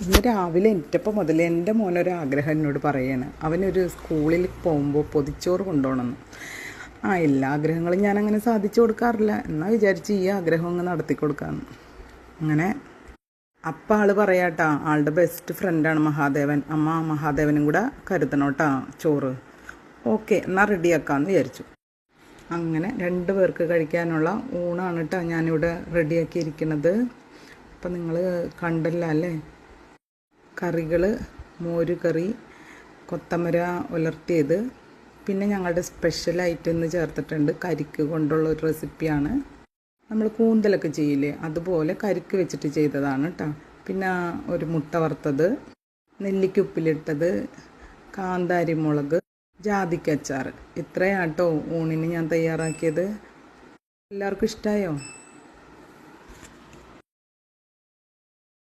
ഇന്ന് രാവിലെ എണീറ്റപ്പോൾ മുതൽ എൻ്റെ മോനൊരാഗ്രഹം എന്നോട് പറയാണ്. അവനൊരു സ്കൂളിൽ പോകുമ്പോൾ പൊതിച്ചോറ് കൊണ്ടുപോകണമെന്ന്. എല്ലാ ആഗ്രഹങ്ങളും ഞാനങ്ങനെ സാധിച്ചു കൊടുക്കാറില്ല. എന്നാൽ വിചാരിച്ച് ഈ ആഗ്രഹം അങ്ങ് നടത്തി കൊടുക്കാമെന്ന്. അങ്ങനെ അപ്പം ആൾ പറയാട്ടാ, ആളുടെ ബെസ്റ്റ് ഫ്രണ്ടാണ് മഹാദേവൻ. അമ്മ മഹാദേവനും കൂടെ കരുതണം കേട്ടോ ചോറ്. ഓക്കെ, എന്നാൽ റെഡിയാക്കാമെന്ന് വിചാരിച്ചു. അങ്ങനെ 2 പേർക്ക് കഴിക്കാനുള്ള ഊണാണ് കേട്ടോ ഞാനിവിടെ റെഡിയാക്കിയിരിക്കുന്നത്. അപ്പം നിങ്ങൾ കണ്ടല്ലോ അല്ലേ. കറികൾ: മോര് കറി, കൊത്തമര ഉലർത്തിയത്, പിന്നെ ഞങ്ങളുടെ സ്പെഷ്യലായിട്ട് ഇന്ന് ചേർത്തിട്ടുണ്ട് കരിക്ക് കൊണ്ടുള്ള ഒരു റെസിപ്പിയാണ്. നമ്മൾ കൂന്തലൊക്കെ ചെയ്യില്ലേ, അതുപോലെ കരിക്ക് വെച്ചിട്ട് ചെയ്തതാണ് കേട്ടോ. പിന്നെ ഒരു മുട്ട വറുത്തത്, നെല്ലിക്ക ഉപ്പിലിട്ടത്, കാന്താരി മുളക്, ജാതിക്കച്ചാർ. ഇത്രയാട്ടോ ഊണിന് ഞാൻ തയ്യാറാക്കിയത്. എല്ലാവർക്കും ഇഷ്ടമായോ?